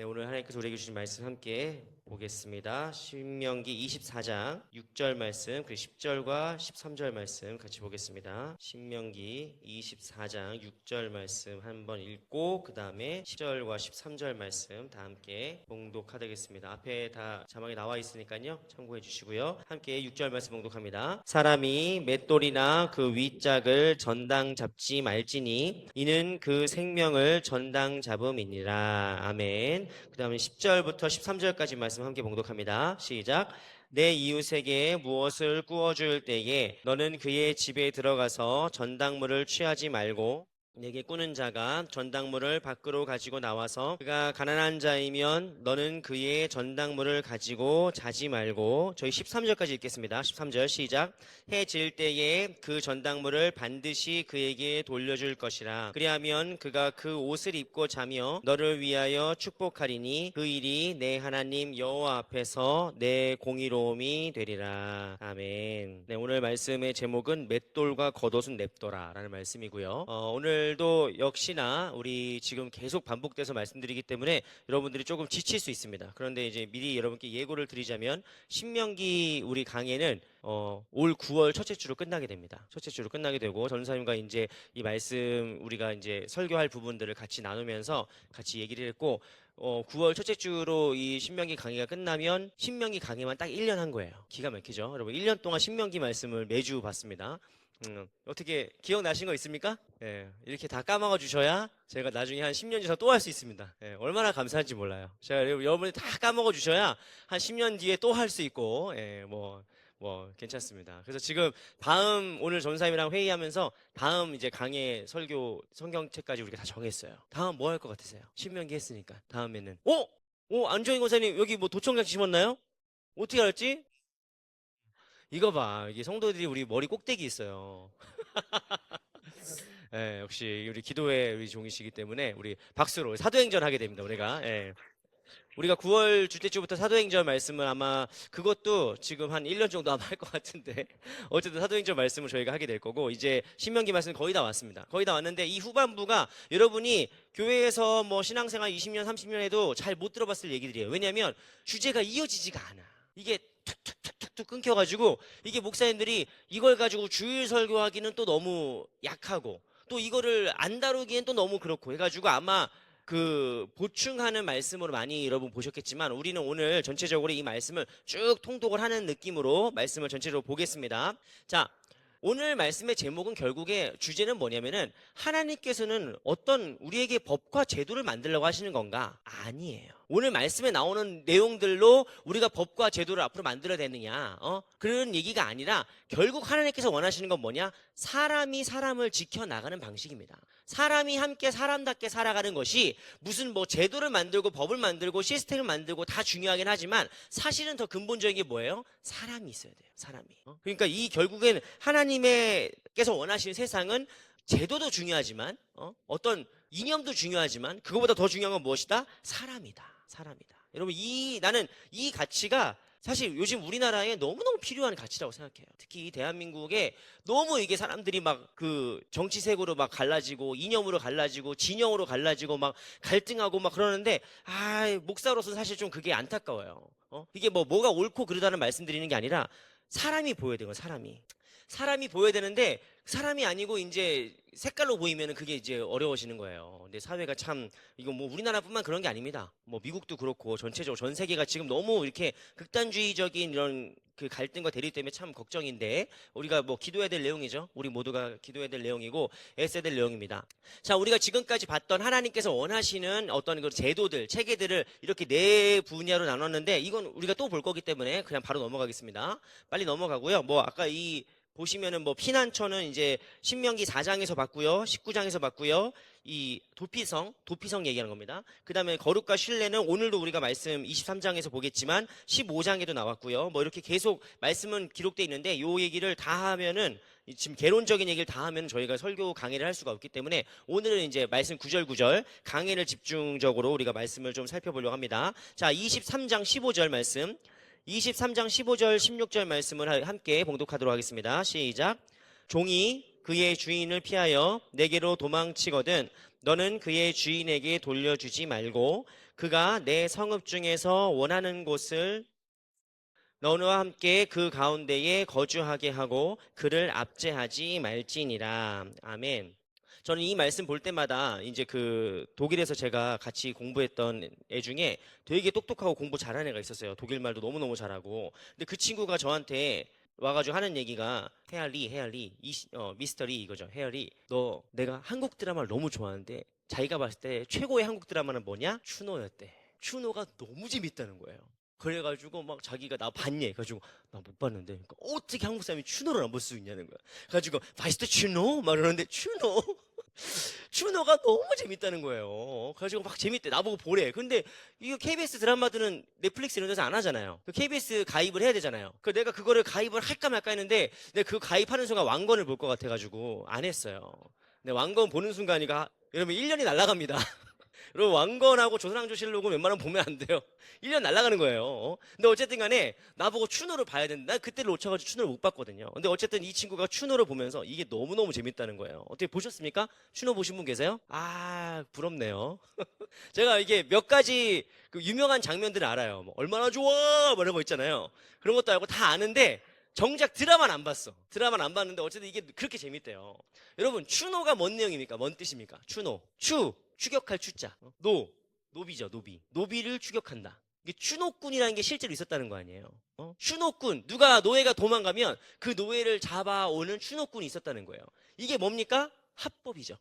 네, 오늘 하나님께서 우리에게 주신 말씀 함께 보겠습니다. 신명기 24장 6절 말씀 그리고 10절과 13절 말씀 같이 보겠습니다. 신명기 24장 6절 말씀 한번 읽고 그 다음에 10절과 13절 말씀 다 함께 봉독하겠습니다. 앞에 다 자막이 나와 있으니까요. 참고해 주시고요. 함께 6절 말씀 봉독합니다. 사람이 맷돌이나 그 윗짝을 전당 잡지 말지니 이는 그 생명을 전당 잡음이니라. 아멘. 그 다음에 10절부터 13절까지 말씀 함께 봉독합니다. 시작. 내 이웃에게 무엇을 구워줄 때에 너는 그의 집에 들어가서 전당물을 취하지 말고 내게 꾸는 자가 전당물을 밖으로 가지고 나와서 그가 가난한 자이면 너는 그의 전당물을 가지고 자지 말고. 저희 13절까지 읽겠습니다. 13절 시작. 해 질 때에 그 전당물을 반드시 그에게 돌려줄 것이라. 그리하면 그가 그 옷을 입고 자며 너를 위하여 축복하리니 그 일이 내 하나님 여호와 앞에서 내 공의로움이 되리라. 아멘. 네, 오늘 말씀의 제목은 맷돌과 겉옷은 냅둬라 라는 말씀이고요. 오늘도 역시나 우리 지금 계속 반복돼서 말씀드리기 때문에 여러분들이 조금 지칠 수 있습니다. 그런데 이제 미리 여러분께 예고를 드리자면 신명기 우리 강의는 올 9월 첫째 주로 끝나게 됩니다. 첫째 주로 끝나게 되고 전사님과 이제 이 말씀 우리가 이제 설교할 부분들을 같이 나누면서 같이 얘기를 했고 9월 첫째 주로 이 신명기 강의가 끝나면 신명기 강의만 딱 1년 한 거예요. 기가 막히죠? 여러분 1년 동안 신명기 말씀을 매주 봤습니다. 어떻게 기억나신 거 있습니까? 예, 이렇게 다 까먹어 주셔야 제가 나중에 한 10년 뒤에 또 할 수 있습니다. 예, 얼마나 감사한지 몰라요. 제가 여러분이 다 까먹어 주셔야 한 10년 뒤에 또 할 수 있고, 예, 뭐 괜찮습니다. 그래서 지금 오늘 전사님이랑 회의하면서 다음 이제 강의 설교 성경책까지 우리가 다 정했어요. 다음 뭐 할 것 같으세요? 신명기 했으니까 다음에는 안정희 권사님 여기 뭐 도청장 심었나요? 어떻게 알았지? 이거 봐. 이게 성도들이 우리 머리 꼭대기 있어요. 예, 역시 우리 기도의 우리 종이시기 때문에 우리 박수로 사도행전 하게 됩니다. 우리가. 예. 우리가 9월 둘째 주부터 사도행전 말씀을 아마 그것도 지금 한 1년 정도 아마 할 것 같은데 어쨌든 사도행전 말씀을 저희가 하게 될 거고 이제 신명기 말씀 거의 다 왔습니다. 거의 다 왔는데 이 후반부가 여러분이 교회에서 뭐 신앙생활 20년 30년 해도 잘 못 들어봤을 얘기들이에요. 왜냐하면 주제가 이어지지가 않아. 이게 툭툭툭툭 끊겨가지고 이게 목사님들이 이걸 가지고 주일 설교하기는 또 너무 약하고 또 이거를 안 다루기엔 또 너무 그렇고 해가지고 아마 그 보충하는 말씀으로 많이 여러분 보셨겠지만 우리는 오늘 전체적으로 이 말씀을 쭉 통독을 하는 느낌으로 말씀을 전체적으로 보겠습니다. 자, 오늘 말씀의 제목은 결국에 주제는 뭐냐면은 하나님께서는 어떤 우리에게 법과 제도를 만들려고 하시는 건가? 아니에요. 오늘 말씀에 나오는 내용들로 우리가 법과 제도를 앞으로 만들어야 되느냐 그런 얘기가 아니라 결국 하나님께서 원하시는 건 뭐냐? 사람이 사람을 지켜나가는 방식입니다. 사람이 함께 사람답게 살아가는 것이 무슨 뭐 제도를 만들고 법을 만들고 시스템을 만들고 다 중요하긴 하지만 사실은 더 근본적인 게 뭐예요? 사람이 있어야 돼요. 사람이. 그러니까 이 결국엔 하나님께서 원하시는 세상은 제도도 중요하지만 어떤 이념도 중요하지만 그거보다 더 중요한 건 무엇이다? 사람이다. 여러분 나는 이 가치가 사실 요즘 우리나라에 너무너무 필요한 가치라고 생각해요. 특히 대한민국에 너무 이게 사람들이 막 그 정치색으로 막 갈라지고 이념으로 갈라지고 진영으로 갈라지고 막 갈등하고 막 그러는데 목사로서 사실 좀 그게 안타까워요. 이게 뭐가 옳고 그르다는 말씀드리는 게 아니라 사람이 보여야 되고 사람이 보여야 되는데 사람이 아니고 이제 색깔로 보이면 그게 이제 어려워지는 거예요. 근데 사회가 참 이거 뭐 우리나라뿐만 그런 게 아닙니다. 뭐 미국도 그렇고 전체적으로 전 세계가 지금 너무 이렇게 극단주의적인 이런 그 갈등과 대립 때문에 참 걱정인데 우리가 뭐 기도해야 될 내용이죠. 우리 모두가 기도해야 될 내용이고 애써야 될 내용입니다. 자, 우리가 지금까지 봤던 하나님께서 원하시는 어떤 그 제도들, 체계들을 이렇게 네 분야로 나눴는데 이건 우리가 또 볼 거기 때문에 그냥 바로 넘어가겠습니다. 빨리 넘어가고요. 뭐 아까 보시면은 뭐 피난처는 이제 신명기 4장에서 봤고요. 19장에서 봤고요. 이 도피성 얘기하는 겁니다. 그 다음에 거룩과 신뢰는 오늘도 우리가 말씀 23장에서 보겠지만 15장에도 나왔고요. 뭐 이렇게 계속 말씀은 기록되어 있는데 요 얘기를 다 하면은 지금 개론적인 얘기를 다 하면 저희가 설교 강의를 할 수가 없기 때문에 오늘은 이제 말씀 구절 강의를 집중적으로 우리가 말씀을 좀 살펴보려고 합니다. 자, 23장 15절 말씀 23장 15절 16절 말씀을 함께 봉독하도록 하겠습니다. 시작. 종이 그의 주인을 피하여 내게로 도망치거든 너는 그의 주인에게 돌려주지 말고 그가 내 성읍 중에서 원하는 곳을 너와 함께 그 가운데에 거주하게 하고 그를 압제하지 말지니라. 아멘. 저는 이 말씀 볼 때마다 이제 그 독일에서 제가 같이 공부했던 애 중에 되게 똑똑하고 공부 잘하는 애가 있었어요. 독일 말도 너무너무 잘하고. 근데 그 친구가 저한테 와가지고 하는 얘기가 헤알리 미스터리 이거죠. 헤알리, 너 내가 한국 드라마를 너무 좋아하는데 자기가 봤을 때 최고의 한국 드라마는 뭐냐? 추노였대. 추노가 너무 재밌다는 거예요. 그래가지고 막 자기가 나 봤니? 그래가지고 나 못 봤는데, 그러니까 어떻게 한국 사람이 추노를 안 볼 수 있냐는 거야. 그래가지고 바이스트 추노? 막 이러는데 추노? 추노가 너무 재밌다는 거예요. 그래가지고 막 재밌대. 나보고 보래. 근데 이거 KBS 드라마들은 넷플릭스 이런 데서 안 하잖아요. KBS 가입을 해야 되잖아요. 그 내가 그거를 가입을 할까 말까 했는데 내가 그 가입하는 순간 왕건을 볼 것 같아가지고 안 했어요. 근데 왕건 보는 순간이가 여러분 1년이 날아갑니다. 여러분 왕건하고 조선왕조실록은 웬만하면 보면 안 돼요. 1년 날아가는 거예요. 근데 어쨌든 간에 나보고 추노를 봐야 된다. 난 그때를 놓쳐가지고 추노를 못 봤거든요. 근데 어쨌든 이 친구가 추노를 보면서 이게 너무너무 재밌다는 거예요. 어떻게 보셨습니까? 추노 보신 분 계세요? 아, 부럽네요. 제가 이게 몇 가지 그 유명한 장면들을 알아요. 뭐 얼마나 좋아! 뭐 이런 거 있잖아요. 그런 것도 알고 다 아는데 정작 드라마는 안 봤어. 드라마는 안 봤는데 어쨌든 이게 그렇게 재밌대요. 여러분, 추노가 뭔 내용입니까? 뭔 뜻입니까? 추노. 추격할 추자. 노비죠, 노비. 노비를 추격한다. 이게 추노꾼이라는 게 실제로 있었다는 거 아니에요. 추노꾼, 노예가 도망가면 그 노예를 잡아오는 추노꾼이 있었다는 거예요. 이게 뭡니까? 합법이죠.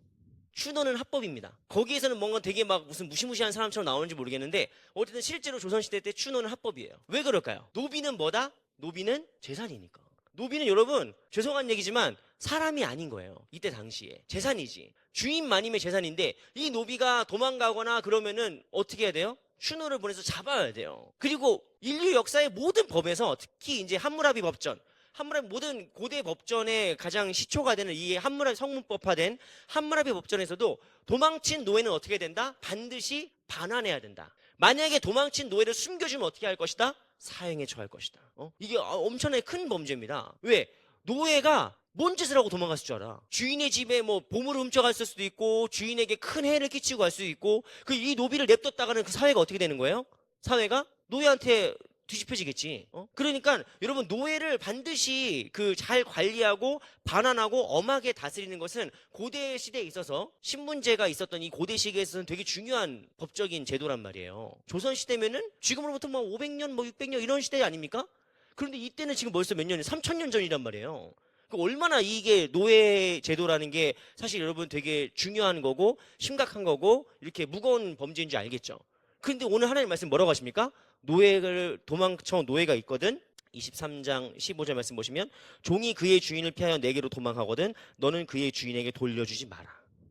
추노는 합법입니다. 거기에서는 뭔가 되게 막 무슨 무시무시한 사람처럼 나오는지 모르겠는데 어쨌든 실제로 조선시대 때 추노는 합법이에요. 왜 그럴까요? 노비는 뭐다? 노비는 재산이니까. 노비는 여러분 죄송한 얘기지만 사람이 아닌 거예요. 이때 당시에 재산이지. 주인마님의 재산인데 이 노비가 도망가거나 그러면은 어떻게 해야 돼요? 추노를 보내서 잡아야 돼요. 그리고 인류 역사의 모든 법에서 특히 이제 함무라비 법전, 함무라비 모든 고대 법전의 가장 시초가 되는 이 함무라비 성문법화된 함무라비 법전에서도 도망친 노예는 어떻게 된다? 반드시 반환해야 된다. 만약에 도망친 노예를 숨겨주면 어떻게 할 것이다? 사형에 처할 것이다. 이게 엄청나게 큰 범죄입니다. 왜? 노예가 뭔 짓을 하고 도망갔을 줄 알아? 주인의 집에 뭐 보물을 훔쳐갔을 수도 있고 주인에게 큰 해를 끼치고 갈 수도 있고 그 이 노비를 냅뒀다가는 그 사회가 어떻게 되는 거예요? 사회가 노예한테 뒤집혀지겠지. 그러니까 여러분 노예를 반드시 그 잘 관리하고 반환하고 엄하게 다스리는 것은 고대 시대에 있어서 신문제가 있었던 이 고대 시기에서는 되게 중요한 법적인 제도란 말이에요. 조선 시대면은 지금으로부터 뭐 500년 뭐 600년 이런 시대 아닙니까? 그런데 이때는 지금 벌써 몇 년이 3000년 전이란 말이에요. 얼마나 이게 노예 제도라는 게 사실 여러분 되게 중요한 거고 심각한 거고 이렇게 무거운 범죄인 줄 알겠죠. 근데 오늘 하나님 말씀 뭐라고 하십니까? 노예를 도망쳐 노예가 있거든. 23장 15절 말씀 보시면 종이 그의 주인을 피하여 내게로 도망하거든 너는 그의 주인에게 돌려주지 마라.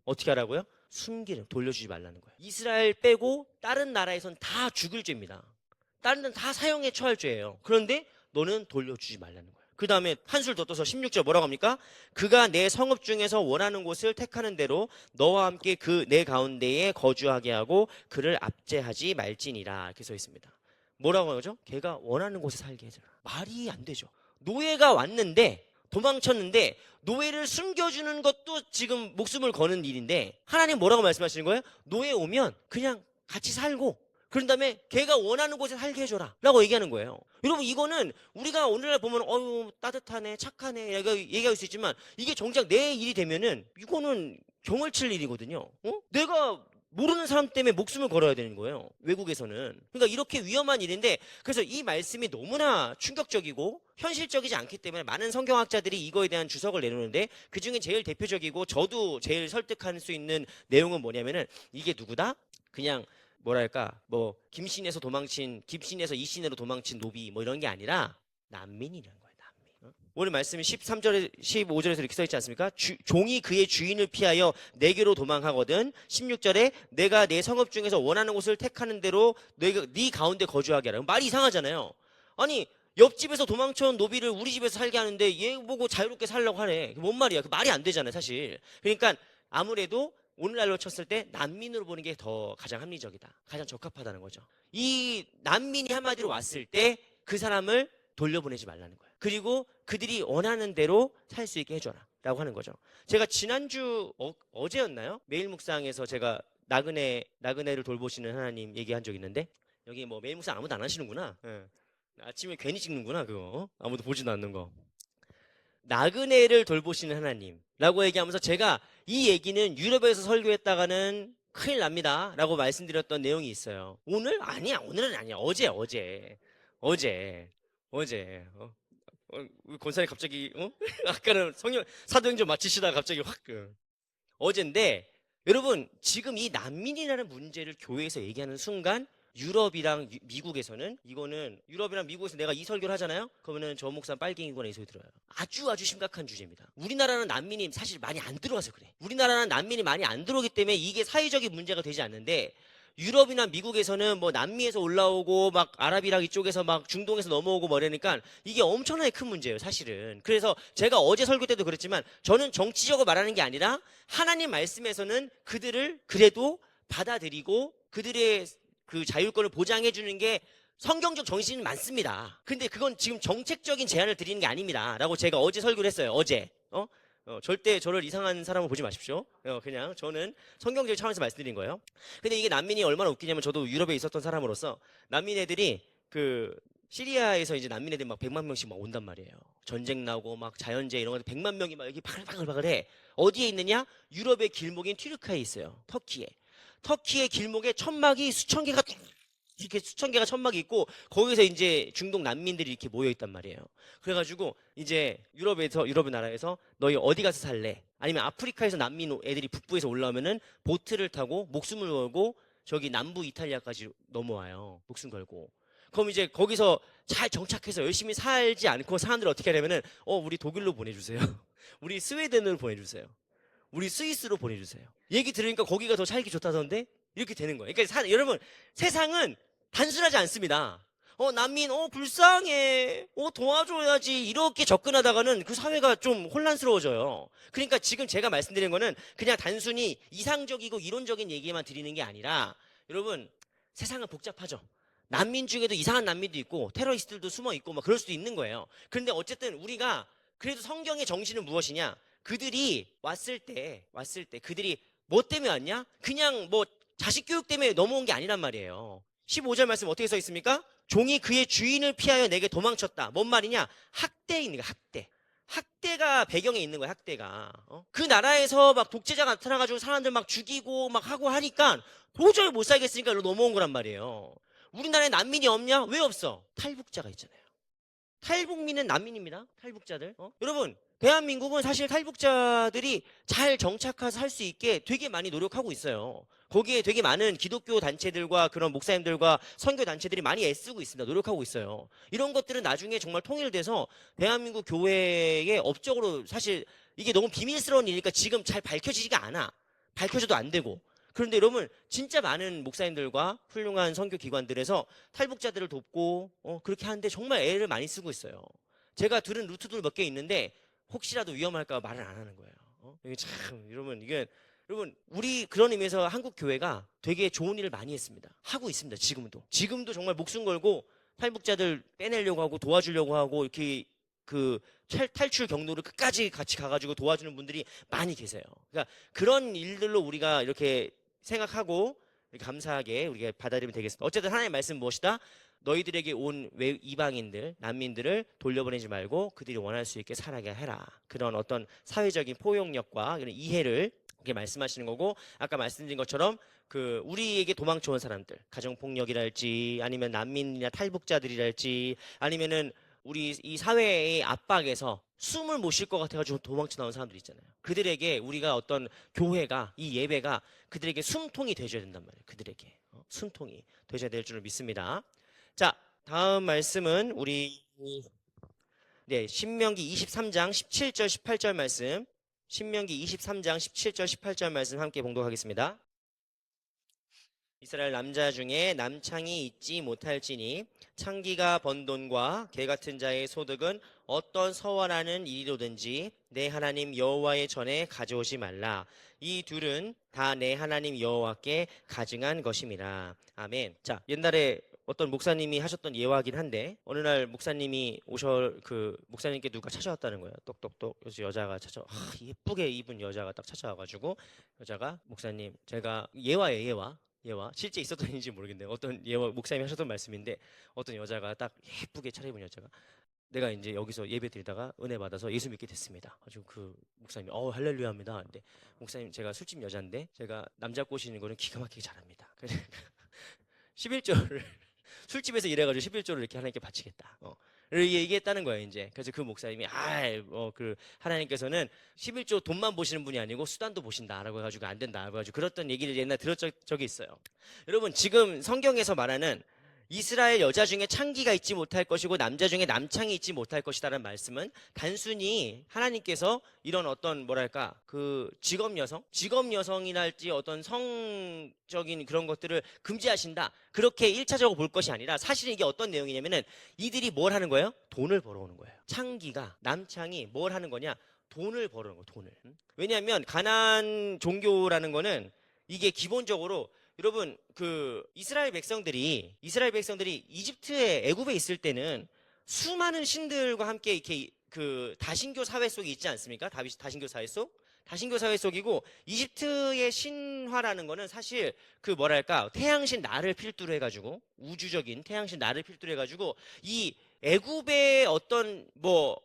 어떻게 하라고요? 숨기는 돌려주지 말라는 거예요. 이스라엘 빼고 다른 나라에선 다 죽을 죄입니다. 다른 데는 다 사형에 처할 죄예요. 그런데 너는 돌려주지 말라는 거예요. 그 다음에 한술 더 떠서 16절 뭐라고 합니까? 그가 내 성읍 중에서 원하는 곳을 택하는 대로 너와 함께 그 내 가운데에 거주하게 하고 그를 압제하지 말지니라. 이렇게 써 있습니다. 뭐라고 하죠? 걔가 원하는 곳에 살게 해줘라. 말이 안 되죠. 노예가 왔는데 도망쳤는데 노예를 숨겨주는 것도 지금 목숨을 거는 일인데 하나님 뭐라고 말씀하시는 거예요? 노예 오면 그냥 같이 살고 그런 다음에 걔가 원하는 곳에 살게 해줘라 라고 얘기하는 거예요. 여러분 이거는 우리가 오늘날 보면 어유 따뜻하네 착하네 얘기할 수 있지만 이게 정작 내 일이 되면은 이거는 경을 칠 일이거든요. 내가 모르는 사람 때문에 목숨을 걸어야 되는 거예요. 외국에서는. 그러니까 이렇게 위험한 일인데 그래서 이 말씀이 너무나 충격적이고 현실적이지 않기 때문에 많은 성경학자들이 이거에 대한 주석을 내놓는데 그중에 제일 대표적이고 저도 제일 설득할 수 있는 내용은 뭐냐면은 이게 누구다? 그냥 뭐랄까 뭐 김신에서 이신으로 도망친 노비 뭐 이런 게 아니라 난민이라는 거예요. 난민. 오늘 말씀이 13절에 15절에서 이렇게 써 있지 않습니까? 종이 그의 주인을 피하여 내게로 도망하거든. 16절에 내가 내 성읍 중에서 원하는 곳을 택하는 대로 네 가운데 거주하게 하라. 말이 이상하잖아요. 아니 옆집에서 도망쳐온 노비를 우리 집에서 살게 하는데 얘 보고 자유롭게 살려고 하네. 뭔 말이야? 그 말이 안 되잖아요, 사실. 그러니까 아무래도 오늘날로 쳤을 때 난민으로 보는 게 더 가장 합리적이다. 가장 적합하다는 거죠. 이 난민이 한마디로 왔을 때 그 사람을 돌려보내지 말라는 거예요. 그리고 그들이 원하는 대로 살 수 있게 해줘라 라고 하는 거죠. 제가 지난주 어제였나요? 매일 묵상에서 제가 나그네를 돌보시는 하나님 얘기한 적 있는데 여기 뭐 매일 묵상 아무도 안 하시는구나. 예. 아침에 괜히 찍는구나 그거. 아무도 보지도 않는 거. 나그네를 돌보시는 하나님라고 얘기하면서 제가 이 얘기는 유럽에서 설교했다가는 큰일 납니다 라고 말씀드렸던 내용이 있어요. 오늘? 아니야, 오늘은 아니야. 어제 권사님 갑자기 아까는 사도행전 마치시다가 갑자기 확 어젠데 여러분 지금 이 난민이라는 문제를 교회에서 얘기하는 순간 유럽이랑 미국에서는 이거는 유럽이랑 미국에서 내가 이 설교를 하잖아요. 그러면은 저 목사 빨갱이구나 이 소리 들어요. 아주 심각한 주제입니다. 우리나라는 난민이 사실 많이 안 들어와서 그래. 우리나라는 난민이 많이 안 들어오기 때문에 이게 사회적인 문제가 되지 않는데 유럽이나 미국에서는 뭐 남미에서 올라오고 막 아랍이랑 이쪽에서 막 중동에서 넘어오고 뭐 이러니까 이게 엄청나게 큰 문제예요 사실은. 그래서 제가 어제 설교 때도 그랬지만 저는 정치적으로 말하는 게 아니라 하나님 말씀에서는 그들을 그래도 받아들이고 그들의 그 자율권을 보장해 주는 게 성경적 정신이 많습니다. 근데 그건 지금 정책적인 제안을 드리는 게 아닙니다 라고 제가 어제 설교를 했어요. 어제 절대 저를 이상한 사람으로 보지 마십시오. 그냥 저는 성경적 차원에서 말씀드린 거예요. 근데 이게 난민이 얼마나 웃기냐면 저도 유럽에 있었던 사람으로서 난민 애들이 그 시리아에서 이제 난민 애들 막 100만 명씩 막 온단 말이에요. 전쟁 나고 막 자연재해 이런 거 100만 명이 막 여기 바글바글해. 어디에 있느냐? 유럽의 길목인 튀르크에 있어요. 터키의 길목에 천막이 수천 개가 이렇게 수천 개가 천막이 있고 거기서 이제 중동 난민들이 이렇게 모여 있단 말이에요. 그래가지고 이제 유럽의 나라에서 너희 어디 가서 살래? 아니면 아프리카에서 난민 애들이 북부에서 올라오면은 보트를 타고 목숨을 걸고 저기 남부 이탈리아까지 넘어와요. 목숨 걸고. 그럼 이제 거기서 잘 정착해서 열심히 살지 않고 사람들을 어떻게 하냐면은 우리 독일로 보내주세요. 우리 스웨덴으로 보내주세요. 우리 스위스로 보내주세요. 얘기 들으니까 거기가 더 살기 좋다던데 이렇게 되는 거예요. 그러니까 여러분 세상은 단순하지 않습니다. 난민 불쌍해 도와줘야지 이렇게 접근하다가는 그 사회가 좀 혼란스러워져요. 그러니까 지금 제가 말씀드리는 거는 그냥 단순히 이상적이고 이론적인 얘기만 드리는 게 아니라 여러분 세상은 복잡하죠. 난민 중에도 이상한 난민도 있고 테러리스트들도 숨어 있고 막 그럴 수도 있는 거예요. 그런데 어쨌든 우리가 그래도 성경의 정신은 무엇이냐? 그들이 왔을 때 그들이 뭐 때문에 왔냐? 그냥 뭐 자식 교육 때문에 넘어온 게 아니란 말이에요. 15절 말씀 어떻게 써 있습니까? 종이 그의 주인을 피하여 내게 도망쳤다. 뭔 말이냐? 학대에 있는 거야, 학대. 학대가 배경에 있는 거야, 학대가. 그 나라에서 막 독재자가 나타나가지고 사람들 막 죽이고 막 하고 하니까 도저히 못 살겠으니까 넘어온 거란 말이에요. 우리나라에 난민이 없냐? 왜 없어? 탈북자가 있잖아요. 탈북민은 난민입니다. 탈북자들. 여러분, 대한민국은 사실 탈북자들이 잘 정착해서 살 수 있게 되게 많이 노력하고 있어요. 거기에 되게 많은 기독교 단체들과 그런 목사님들과 선교 단체들이 많이 애쓰고 있습니다. 노력하고 있어요. 이런 것들은 나중에 정말 통일돼서 대한민국 교회의 업적으로 사실 이게 너무 비밀스러운 일이니까 지금 잘 밝혀지지가 않아. 밝혀져도 안 되고. 그런데 여러분 진짜 많은 목사님들과 훌륭한 선교 기관들에서 탈북자들을 돕고 그렇게 하는데 정말 애를 많이 쓰고 있어요. 제가 들은 루트들 몇 개 있는데 혹시라도 위험할까 말을 안 하는 거예요. 이게 참 여러분 우리 그런 의미에서 한국 교회가 되게 좋은 일을 많이 했습니다. 하고 있습니다. 지금도 정말 목숨 걸고 탈북자들 빼내려고 하고 도와주려고 하고 이렇게 그 탈출 경로를 끝까지 같이 가가지고 도와주는 분들이 많이 계세요. 그러니까 그런 일들로 우리가 이렇게 생각하고 감사하게 우리가 받아들이면 되겠습니다. 어쨌든 하나님의 말씀 무엇이다? 너희들에게 온 이방인들, 난민들을 돌려보내지 말고 그들이 원할 수 있게 살아게 해라. 그런 어떤 사회적인 포용력과 이런 이해를 이렇게 말씀하시는 거고 아까 말씀드린 것처럼 그 우리에게 도망쳐온 사람들, 가정폭력이랄지 아니면 난민이나 탈북자들이랄지 아니면은 우리 이 사회의 압박에서 숨을 못 쉴 것 같아가지고 도망쳐 나온 사람들 있잖아요. 그들에게 우리가 어떤 교회가 이 예배가 그들에게 숨통이 되줘야 된단 말이에요. 그들에게 숨통이 되셔야 될 줄을 믿습니다. 자, 다음 말씀은 우리 신명기 23장 17절 18절 말씀 신명기 23장 17절 18절 말씀 함께 봉독하겠습니다. 이스라엘 남자 중에 남창이 있지 못할지니 창기가 번 돈과 개 같은 자의 소득은 어떤 서원하는 일이로든지 내 하나님 여호와의 전에 가져오지 말라. 이 둘은 다 내 하나님 여호와께 가증한 것임이라. 아멘. 자, 옛날에 어떤 목사님이 하셨던 예화긴 한데 어느 날 목사님이 목사님께 누가 찾아왔다는 거예요. 똑똑똑. 그래서 여자가 예쁘게 입은 여자가 딱 찾아와가지고 여자가 목사님 제가 예화예요, 예화 실제 있었던 일인지 모르겠는데 어떤 예화 목사님이 하셨던 말씀인데 어떤 여자가 딱 예쁘게 차려입은 여자가 내가 이제 여기서 예배 드리다가 은혜 받아서 예수 믿게 됐습니다. 아주 그 목사님이 할렐루야 합니다. 근데 목사님 제가 술집 여자인데 제가 남자 꼬시는 거는 기가 막히게 잘합니다. 그래서 11조를 술집에서 일해가지고 11조를 이렇게 하나님께 바치겠다. 이렇게 얘기했다는 거예요, 이제. 그래서 그 목사님이, 하나님께서는 11조 돈만 보시는 분이 아니고 수단도 보신다라고 해가지고 안 된다. 그래가지고 그랬던 얘기를 옛날에 들었던 적이 있어요. 여러분, 지금 성경에서 말하는 이스라엘 여자 중에 창기가 있지 못할 것이고 남자 중에 남창이 있지 못할 것이다라는 말씀은 단순히 하나님께서 이런 어떤 그 직업 여성이랄지 어떤 성적인 그런 것들을 금지하신다 그렇게 1차적으로 볼 것이 아니라 사실은 이게 어떤 내용이냐면은 이들이 뭘 하는 거예요? 돈을 벌어오는 거예요. 창기가 남창이 뭘 하는 거냐? 돈을 벌어오는 거예요. 돈을. 왜냐하면 가나안 종교라는 거는 이게 기본적으로 여러분 그 이스라엘 백성들이 애굽에 있을 때는 수많은 신들과 함께 이렇게 그 다신교 사회 속에 있지 않습니까? 다신교 사회 속이고 이집트의 신화라는 거는 사실 태양신 나를 필두로 해가지고 우주적인 태양신 나를 필두로 해가지고 이 애굽에 어떤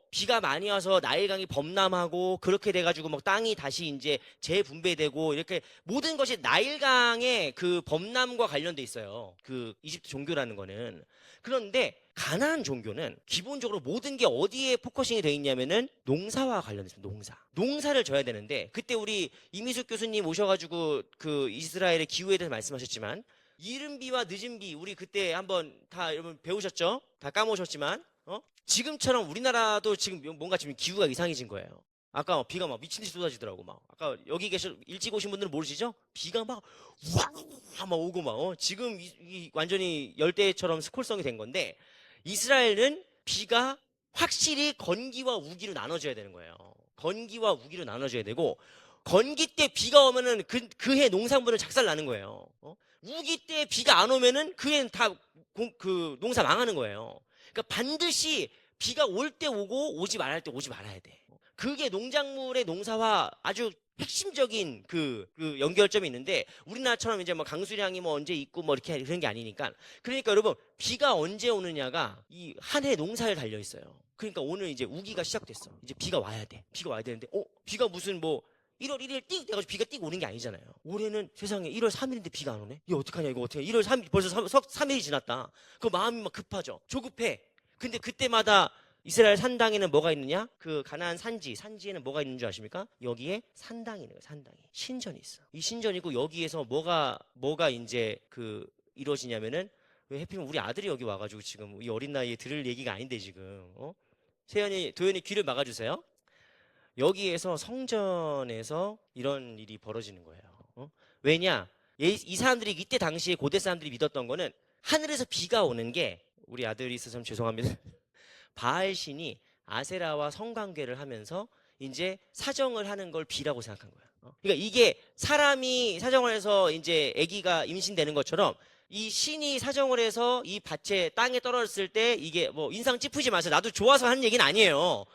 비가 많이 와서 나일강이 범람하고 그렇게 돼가지고 땅이 다시 이제 재분배되고 이렇게 모든 것이 나일강의 그 범람과 관련돼 있어요. 그 이집트 종교라는 거는. 그런데 가나안 종교는 기본적으로 모든 게 어디에 포커싱이 돼 있냐면은 농사와 관련됐습니다. 농사를 져야 되는데 그때 우리 이미숙 교수님 오셔가지고 그 이스라엘의 기후에 대해서 말씀하셨지만 이른 비와 늦은 비 우리 그때 한번 다 여러분 배우셨죠? 다 까먹으셨지만 지금처럼 우리나라도 지금 뭔가 지금 기후가 이상해진 거예요. 아까 비가 막 미친 듯이 쏟아지더라고. 아까 여기 일찍 오신 분들은 모르시죠? 비가 막 오고 지금 완전히 열대처럼 스콜성이 된 건데 이스라엘은 비가 확실히 건기와 우기로 나눠져야 되는 거예요. 건기와 우기로 나눠져야 되고 건기 때 비가 오면은 그해 농산물은 작살 나는 거예요. 우기 때 비가 안 오면은 그 해는 다 농사 망하는 거예요. 그러니까 반드시 비가 올 때 오고 오지 말아야 때 오지 말아야 돼. 그게 농작물의 농사와 아주 핵심적인 그 연결점이 있는데 우리나라처럼 이제 강수량이 언제 있고 이렇게 그런 게 아니니까. 그러니까 여러분 비가 언제 오느냐가 이 한 해 농사에 달려 있어요. 그러니까 오늘 이제 우기가 시작됐어. 이제 비가 와야 돼. 비가 와야 되는데 비가 무슨 1월 1일 띡 돼가지고 비가 띡 오는 게 아니잖아요. 올해는 세상에 1월 3일인데 비가 안 오네? 이거 어떡하냐 이거 어떻게 1월 3일 벌써 3일이 지났다. 그 마음이 막 급하죠. 조급해. 근데 그때마다 이스라엘 산당에는 뭐가 있느냐? 그 가나안 산지에는 뭐가 있는 줄 아십니까? 여기에 산당이 있는 거예요. 산당이. 신전이 있어. 이 신전이고 여기에서 뭐가 이제 이루어지냐면은 왜 해피면 우리 아들이 여기 와가지고 지금 이 어린 나이에 들을 얘기가 아닌데 지금 도현이 귀를 막아주세요. 여기에서 성전에서 이런 일이 벌어지는 거예요. 왜냐? 이 사람들이 이때 당시에 고대 사람들이 믿었던 거는 하늘에서 비가 오는 게 우리 아들이 있어서 참 죄송합니다. 바알 신이 아세라와 성관계를 하면서 이제 사정을 하는 걸 비라고 생각한 거야. 그러니까 이게 사람이 사정을 해서 이제 아기가 임신되는 것처럼 이 신이 사정을 해서 이 밭에 땅에 떨어졌을 때 이게 인상 찌푸지 마세요. 나도 좋아서 하는 얘기는 아니에요.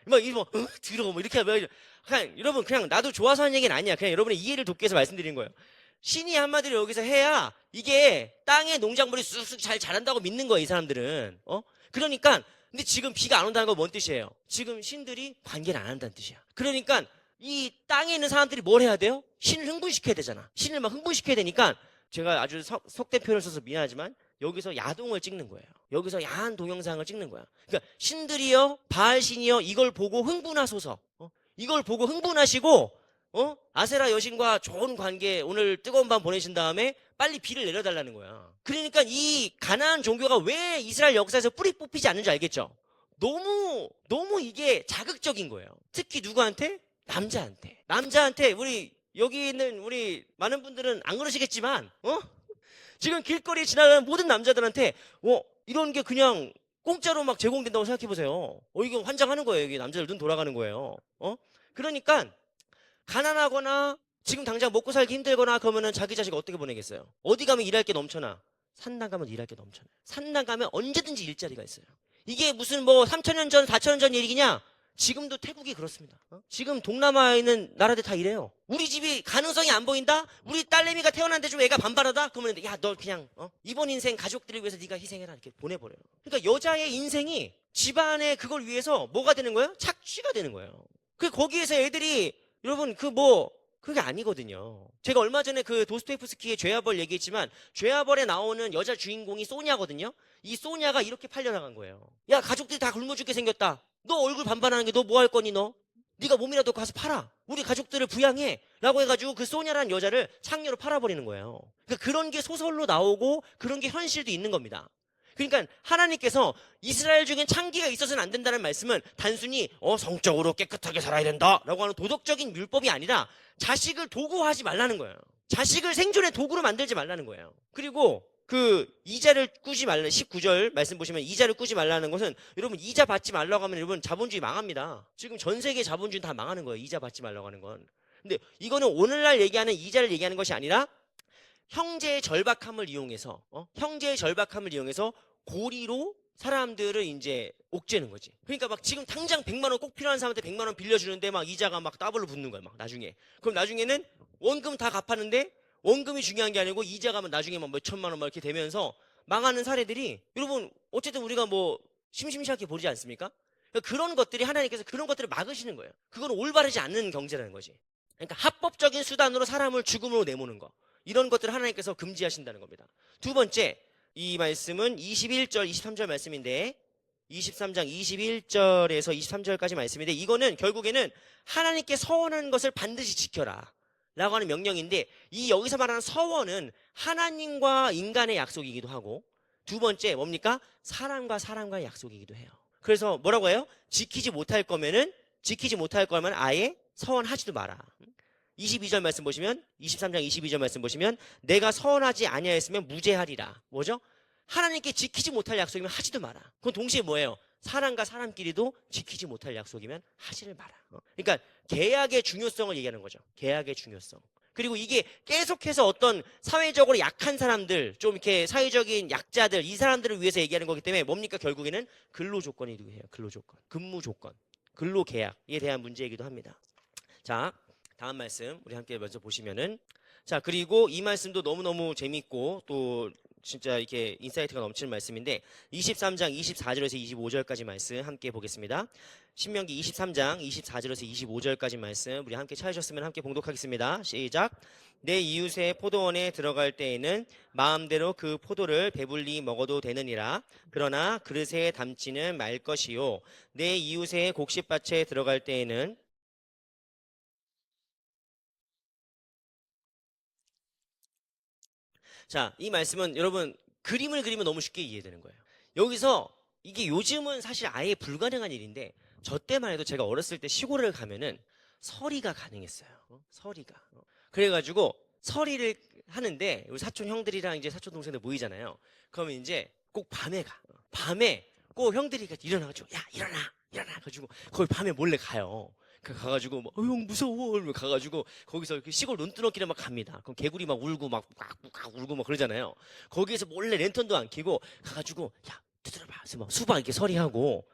이렇게 여러분 그냥 나도 좋아서 하는 얘기는 아니야. 그냥 여러분의 이해를 돕기 위해서 말씀드리는 거예요. 신이 한마디로 여기서 해야 이게 땅의 농작물이 쑥쑥 잘 자란다고 믿는 거예요, 이 사람들은. 그러니까 근데 지금 비가 안 온다는 건 뭔 뜻이에요? 지금 신들이 관계를 안 한다는 뜻이야. 그러니까 이 땅에 있는 사람들이 뭘 해야 돼요? 신을 흥분시켜야 되잖아. 신을 막 흥분시켜야 되니까 제가 아주 속된 표현을 써서 미안하지만 여기서 야동을 찍는 거예요. 여기서 야한 동영상을 찍는 거야. 그러니까 신들이요, 바알 신이요, 이걸 보고 흥분하소서. 이걸 보고 흥분하시고 아세라 여신과 좋은 관계 오늘 뜨거운 밤 보내신 다음에 빨리 비를 내려달라는 거야. 그러니까 이 가나안 종교가 왜 이스라엘 역사에서 뿌리 뽑히지 않는지 알겠죠? 너무 이게 자극적인 거예요. 특히 누구한테? 남자한테 우리 여기 있는 우리 많은 분들은 안 그러시겠지만 지금 길거리에 지나가는 모든 남자들한테 이런 게 그냥 공짜로 막 제공된다고 생각해 보세요. 이거 환장하는 거예요. 이게 남자들 눈 돌아가는 거예요. 그러니까 가난하거나 지금 당장 먹고 살기 힘들거나 그러면은 자기 자식 어떻게 보내겠어요? 어디 가면 일할 게 넘쳐나. 산 나가면 일할 게 넘쳐나요. 산 나가면 언제든지 일자리가 있어요. 이게 무슨 뭐 3,000년 전, 4,000년 전 얘기냐? 지금도 태국이 그렇습니다. 지금 동남아에 있는 나라들 다 이래요. 우리 집이 가능성이 안 보인다? 우리 딸내미가 태어났는데 좀 애가 반반하다? 그러면 야, 너 그냥 이번 인생 가족들을 위해서 네가 희생해라 이렇게 보내버려요. 그러니까 여자의 인생이 집안의 그걸 위해서 뭐가 되는 거예요? 착취가 되는 거예요. 그 거기에서 애들이 여러분 그게 아니거든요. 제가 얼마 전에 그 도스토옙스키의 죄와벌 얘기했지만 죄와벌에 나오는 여자 주인공이 소냐거든요. 이 소냐가 이렇게 팔려나간 거예요. 야, 가족들이 다 굶어 죽게 생겼다. 너 얼굴 반반하는 게 너 뭐 할 거니 너? 네가 몸이라도 가서 팔아. 우리 가족들을 부양해. 라고 해가지고 그 소냐라는 여자를 창녀로 팔아버리는 거예요. 그러니까 그런 게 소설로 나오고 그런 게 현실도 있는 겁니다. 그러니까 하나님께서 이스라엘 중엔 창기가 있어서는 안 된다는 말씀은 단순히 성적으로 깨끗하게 살아야 된다라고 하는 도덕적인 율법이 아니라 자식을 도구화하지 말라는 거예요. 자식을 생존의 도구로 만들지 말라는 거예요. 그리고 그 이자를 꾸지 말라 19절 말씀 보시면 이자를 꾸지 말라는 것은 여러분 이자 받지 말라고 하면 여러분 자본주의 망합니다. 지금 전 세계 자본주의 다 망하는 거예요. 이자 받지 말라고 하는 건. 근데 이거는 오늘날 얘기하는 이자를 얘기하는 것이 아니라 형제의 절박함을 이용해서 형제의 절박함을 이용해서 고리로 사람들을 이제 옥죄는 거지. 그러니까 막 지금 당장 100만 원 꼭 필요한 사람한테 100만 원 빌려주는데 막 이자가 막 더블로 붙는 거야. 막 나중에. 그럼 나중에는 원금 다 갚았는데 원금이 중요한 게 아니고 이자가 나중에 막 몇 천만 원 막 이렇게 되면서 망하는 사례들이 여러분 어쨌든 우리가 뭐 심심찮게 보지 않습니까? 그러니까 그런 것들이 하나님께서 그런 것들을 막으시는 거예요. 그건 올바르지 않는 경제라는 거지. 그러니까 합법적인 수단으로 사람을 죽음으로 내모는 거. 이런 것들을 하나님께서 금지하신다는 겁니다. 두 번째, 이 말씀은 21절, 23절 말씀인데 23장 21절에서 23절까지 말씀인데 이거는 결국에는 하나님께 서원한 것을 반드시 지켜라 라고 하는 명령인데 이 여기서 말하는 서원은 하나님과 인간의 약속이기도 하고 두 번째 뭡니까? 사람과 사람과의 약속이기도 해요. 그래서 뭐라고 해요? 지키지 못할 거면 아예 서원하지도 마라. 22절 말씀 보시면 23장 22절 말씀 보시면 내가 서원하지 아니하였으면 무죄하리라. 뭐죠? 하나님께 지키지 못할 약속이면 하지도 마라. 그건 동시에 뭐예요? 사람과 사람끼리도 지키지 못할 약속이면 하지를 마라. 그러니까 계약의 중요성을 얘기하는 거죠. 계약의 중요성. 그리고 이게 계속해서 어떤 사회적으로 약한 사람들, 좀 이렇게 사회적인 약자들, 이 사람들을 위해서 얘기하는 거기 때문에 뭡니까? 결국에는 근로조건이 해요. 근로조건, 근무조건, 근로계약에 대한 문제이기도 합니다. 자, 다음 말씀 우리 함께 먼저 보시면은 자 그리고 이 말씀도 너무너무 재밌고 또 진짜 이렇게 인사이트가 넘치는 말씀인데 23장 24절에서 25절까지 말씀 함께 보겠습니다. 신명기 23장 24절에서 25절까지 말씀 우리 함께 찾으셨으면 함께 봉독하겠습니다. 시작. 내 이웃의 포도원에 들어갈 때에는 마음대로 그 포도를 배불리 먹어도 되느니라. 그러나 그릇에 담지는 말 것이요. 내 이웃의 곡식밭에 들어갈 때에는 자, 이 말씀은 여러분 그림을 그리면 너무 쉽게 이해되는 거예요. 여기서 이게 요즘은 사실 아예 불가능한 일인데 저 때만 해도 제가 어렸을 때 시골을 가면은 서리가 가능했어요. 서리가. 그래가지고 서리를 하는데 우리 사촌 형들이랑 이제 사촌 동생들 모이잖아요. 그러면 이제 꼭 밤에 가. 밤에 꼭 형들이 일어나가지고 야 일어나 가지고 거기 밤에 몰래 가요. 가가지고 막, 형 무서워 이러면 가가지고 거기서 이렇게 시골 논두렁길에 막 갑니다. 그럼 개구리 막 울고 막 울고 막 그러잖아요. 거기에서 몰래 랜턴도 안 켜고 가가지고 야 두드려봐. 그래서 막 수박 이렇게 서리하고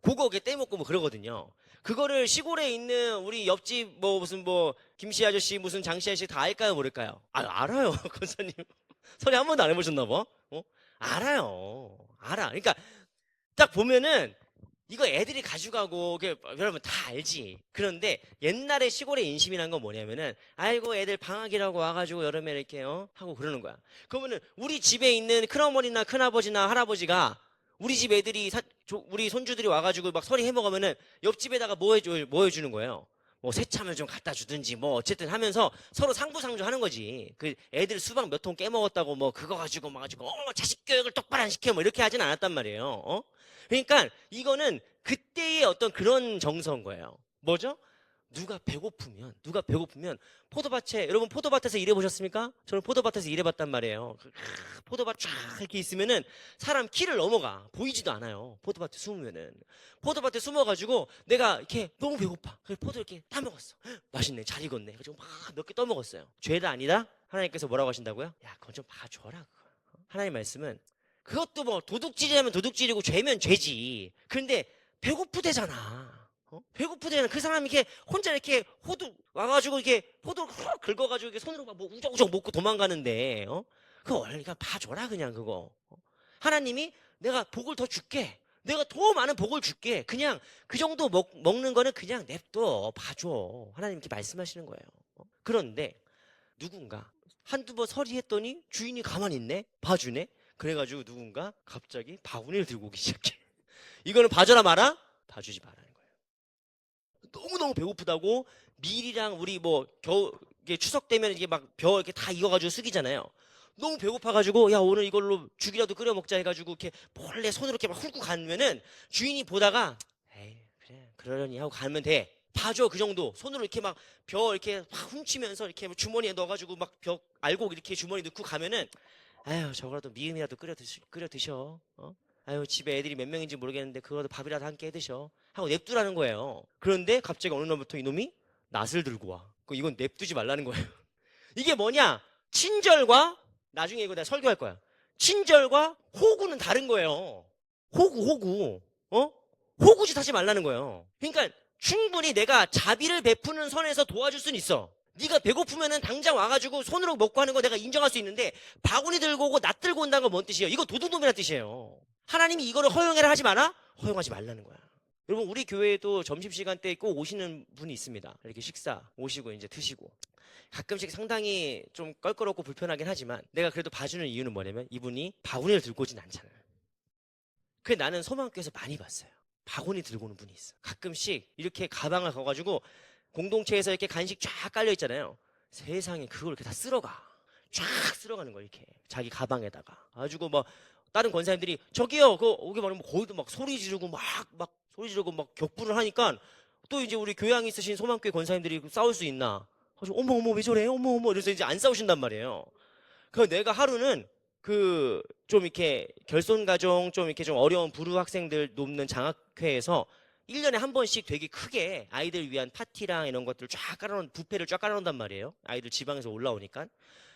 그거 이렇게 떼먹고 뭐 그러거든요. 그거를 시골에 있는 우리 옆집 뭐 무슨 뭐 김씨 아저씨 무슨 장씨 아저씨 다 알까요 모를까요? 알아요. 권사님 서리 한 번도 안 해보셨나 봐. 알아요. 알아. 그러니까 딱 보면은 이거 애들이 가져가고 여러분 다 알지. 그런데 옛날에 시골의 인심이란 건 뭐냐면은 아이고 애들 방학이라고 와가지고 여름에 이렇게 하고 그러는 거야. 그러면은 우리 집에 있는 큰어머니나 큰아버지나 할아버지가 우리 집 애들이 우리 손주들이 와가지고 막 서리 해먹으면은 옆집에다가 뭐 해주는 거예요. 뭐 새참을 좀 갖다 주든지 뭐 어쨌든 하면서 서로 상부상조하는 거지. 그 애들 수박 몇 통 깨먹었다고 뭐 그거 가지고 막 가지고 자식 교육을 똑바로 안 시켜 뭐 이렇게 하진 않았단 말이에요. 그러니까 이거는 그때의 어떤 그런 정서인 거예요. 뭐죠? 누가 배고프면 포도밭에 여러분 포도밭에서 일해보셨습니까? 저는 포도밭에서 일해봤단 말이에요. 포도밭 쫙 이렇게 있으면은 사람 키를 넘어가 보이지도 않아요. 포도밭에 숨으면은 포도밭에 숨어가지고 내가 이렇게 너무 배고파. 그래서 포도 이렇게 따 먹었어. 맛있네, 잘 익었네. 그래서 막 몇 개 떠먹었어요. 죄다 아니다? 하나님께서 뭐라고 하신다고요? 야, 그건 좀 봐줘라. 그거. 하나님 말씀은 그것도 뭐 도둑질이라면 도둑질이고 죄면 죄지. 그런데 배고프대잖아. 배고프대잖아. 그 사람이 이렇게 혼자 이렇게 호두 와가지고 이렇게 호두 훅 긁어가지고 이렇게 손으로 막 뭐 우적우적 먹고 도망가는데, 그거 원래 그냥 봐줘라 그냥 그거. 하나님이 내가 복을 더 줄게. 내가 더 많은 복을 줄게. 그냥 그 정도 먹는 거는 그냥 냅둬 봐줘. 하나님 이렇게 말씀하시는 거예요. 그런데 누군가 한두 번 서리했더니 주인이 가만히 있네? 봐주네? 그래가지고 누군가 갑자기 바구니를 들고 오기 시작해. 이거는 봐줘라 마라? 봐주지 말라는 거예요. 너무너무 배고프다고 밀이랑 우리 뭐 이게 추석 되면 이게 막 벼 이렇게 다 익어가지고 숙이잖아요. 너무 배고파가지고 야 오늘 이걸로 죽이라도 끓여 먹자 해가지고 이렇게 몰래 손으로 이렇게 막 훑고 가면은 주인이 보다가 에이 그래 그러려니 하고 가면 돼. 봐줘 그 정도 손으로 이렇게 막 벼 이렇게 막 훔치면서 이렇게 주머니에 넣어가지고 막 벼 알고 이렇게 주머니 넣고 가면은 아유 저거라도 미음이라도 끓여 드셔. 아유 집에 애들이 몇 명인지 모르겠는데 그거라도 밥이라도 함께 해 드셔 하고 냅두라는 거예요. 그런데 갑자기 어느 날부터 이놈이 낫을 들고 와. 이건 냅두지 말라는 거예요. 이게 뭐냐? 친절과 나중에 이거 내가 설교할 거야. 친절과 호구는 다른 거예요. 호구. 호구짓 하지 말라는 거예요. 그러니까 충분히 내가 자비를 베푸는 선에서 도와줄 수는 있어. 네가 배고프면은 당장 와가지고 손으로 먹고 하는 거 내가 인정할 수 있는데 바구니 들고 오고 낫 들고 온다는 건 뭔 뜻이에요? 이거 도둑놈이라는 뜻이에요. 하나님이 이거를 허용해라 하지 마라? 허용하지 말라는 거야. 여러분 우리 교회에도 점심시간 때 꼭 오시는 분이 있습니다. 이렇게 식사 오시고 이제 드시고 가끔씩 상당히 좀 껄끄럽고 불편하긴 하지만 내가 그래도 봐주는 이유는 뭐냐면 이분이 바구니를 들고 오진 않잖아요. 그래 나는 소망교회에서 많이 봤어요. 바구니 들고 오는 분이 있어. 가끔씩 이렇게 가방을 가가지고 공동체에서 이렇게 간식 쫙 깔려 있잖아요. 세상에 그걸 이렇게 다 쓸어가. 쫙 쓸어가는 거예요. 이렇게 자기 가방에다가. 가지고 뭐 다른 권사님들이 저기요 그 오게 말하면 거기도 막 소리 지르고 막 소리 지르고 막 격분을 하니까 또 이제 우리 교양 있으신 소망교회 권사님들이 싸울 수 있나? 어머 왜 저래? 어머 이래서 이제 안 싸우신단 말이에요. 그래서 내가 하루는 그 좀 이렇게 결손가정 좀 이렇게 좀 어려운 부르 학생들 돕는 장학회에서 1년에 한 번씩 되게 크게 아이들 위한 파티랑 이런 것들 쫙 깔아놓은 뷔페를 쫙 깔아놓는단 말이에요. 아이들 지방에서 올라오니까